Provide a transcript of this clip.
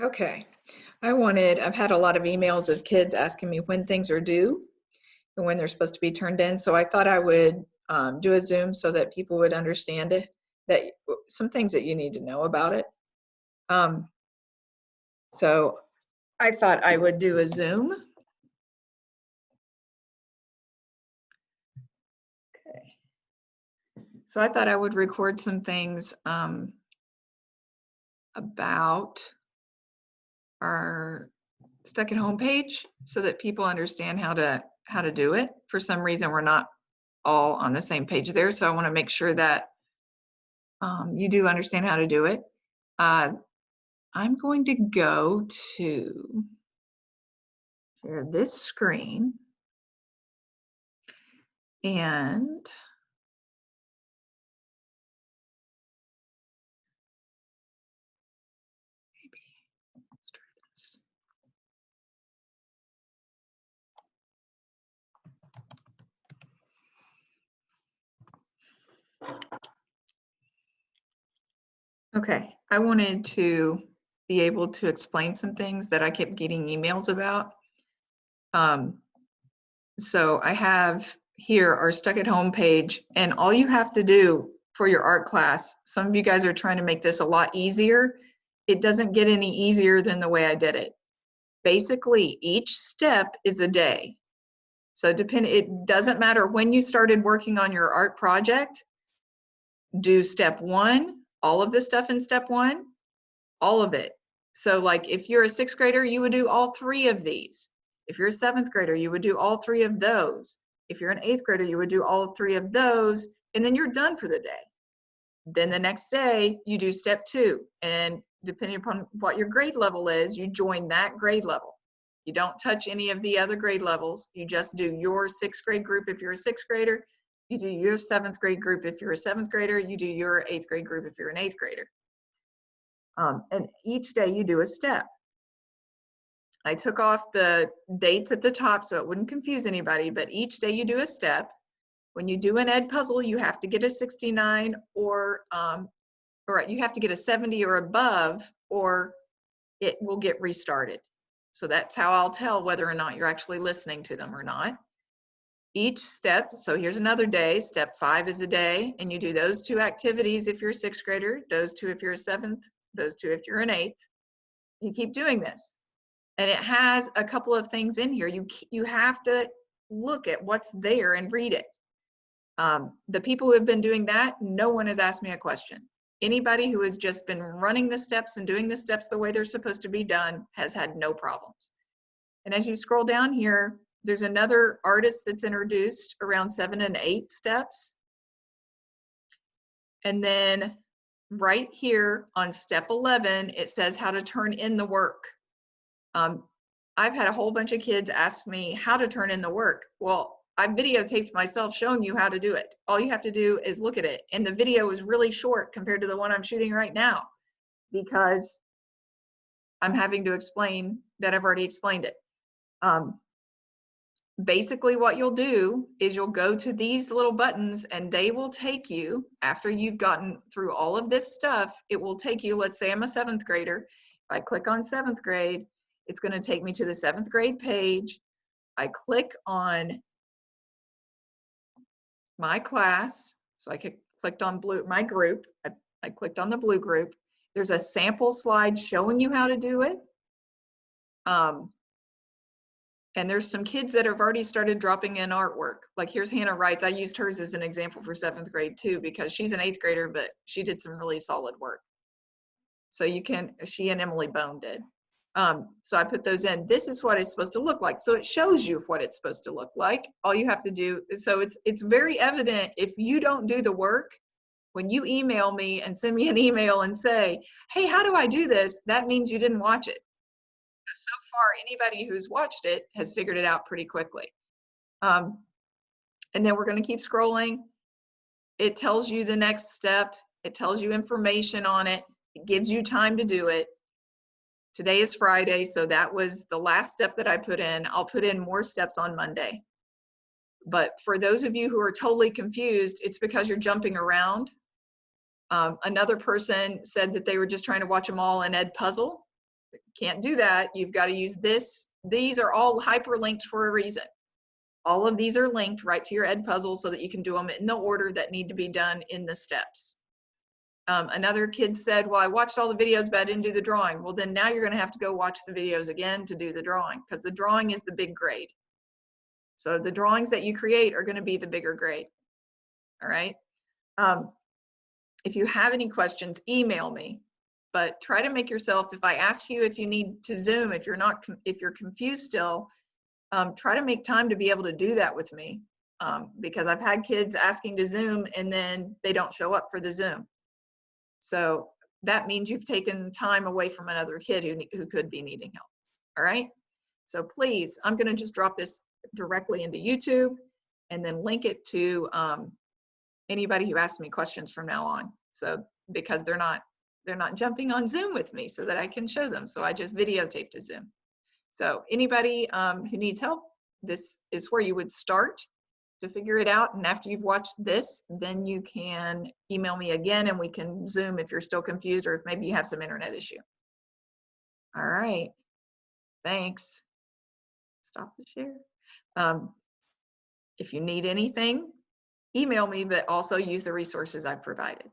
Okay. I've had a lot of emails of kids asking me when things are due and when they're supposed to be turned in. So I thought I would do a Zoom so that people would understand it, that some things that you need to know about it. Um, so I thought I would do a Zoom. Okay. So I thought I would record some things about our Stuck at Home page so that people understand how to do it. For some reason, we're not all on the same page there, so I want to make sure that you do understand how to do it. I'm going to go to share this screen and maybe let's try this. Okay, I wanted to be able to explain some things that I kept getting emails about. So I have here our Stuck at Home page, and all you have to do for your art class, some of you guys are trying to make this a lot easier. It doesn't get any easier than the way I did it. Basically, each step is a day. So it doesn't matter when you started working on your art project, do step one, all of the stuff in step one, all of it. So like if you're a sixth grader, you would do all three of these. If you're a seventh grader, you would do all three of those. If you're an eighth grader, you would do all three of those, and then you're done for the day. Then the next day, you do step two, and depending upon what your grade level is, you join that grade level. You don't touch any of the other grade levels. You just do your sixth grade group if you're a sixth grader. You do your seventh grade group if you're a seventh grader. You do your eighth grade group if you're an eighth grader. And each day you do a step. I took off the dates at the top so it wouldn't confuse anybody, but each day you do a step. When you do an Ed Puzzle, you have to get a 69 or you have to get a 70 or above, or it will get restarted. So that's how I'll tell whether or not you're actually listening to them or not. Each step, so here's another day, step 5 is a day, and you do those two activities if you're a sixth grader, those two if you're a seventh, those two if you're an eighth. You keep doing this. And it has a couple of things in here. You have to look at what's there and read it. The people who have been doing that, no one has asked me a question. Anybody who has just been running the steps and doing the steps the way they're supposed to be done has had no problems. And as you scroll down here, there's another artist that's introduced around 7 and 8 steps. And then right here on step 11, it says how to turn in the work. I've had a whole bunch of kids ask me how to turn in the work. Well, I videotaped myself showing you how to do it. All you have to do is look at it. And the video is really short compared to the one I'm shooting right now because I'm having to explain that I've already explained it. Basically what you'll do is you'll go to these little buttons and they will take you, after you've gotten through all of this stuff, it will take you, let's say I'm a 7th grader. If I click on 7th grade, it's going to take me to the 7th grade page. I click on my class. So I clicked on my group. I clicked on the blue group. There's a sample slide showing you how to do it. And there's some kids that have already started dropping in artwork. Like here's Hannah Wrights. I used hers as an example for 7th grade too, because she's an 8th grader, but she did some really solid work. So she and Emily Bone did. So I put those in. This is what it's supposed to look like. So it shows you what it's supposed to look like. All you have to do, so it's very evident if you don't do the work, when you email me and send me an email and say, hey, how do I do this? That means you didn't watch it. Because so far, anybody who's watched it has figured it out pretty quickly. And then we're going to keep scrolling. It tells you the next step. It tells you information on it. It gives you time to do it. Today is Friday, so that was the last step that I put in. I'll put in more steps on Monday. But for those of you who are totally confused, it's because you're jumping around. Another person said that they were just trying to watch them all in Ed Puzzle. Can't do that. You've got to use this. These are all hyperlinked for a reason. All of these are linked right to your Edpuzzle so that you can do them in the order that need to be done in the steps. Another kid said, well, I watched all the videos, but I didn't do the drawing. Well, then now you're going to have to go watch the videos again to do the drawing, because the drawing is the big grade. So the drawings that you create are going to be the bigger grade. All right. If you have any questions, email me, but try to make yourself, if I ask you if you need to Zoom, if you're confused still, try to make time to be able to do that with me, because I've had kids asking to Zoom and then they don't show up for the Zoom. So that means you've taken time away from another kid who could be needing help. All right. So please, I'm going to just drop this directly into YouTube and then link it to anybody who asks me questions from now on. So because they're not jumping on Zoom with me so that I can show them. So I just videotaped a Zoom. So anybody who needs help, this is where you would start to figure it out. And after you've watched this, then you can email me again and we can Zoom if you're still confused or if maybe you have some internet issue. All right. Thanks. Stop the share. If you need anything, email me, but also use the resources I've provided.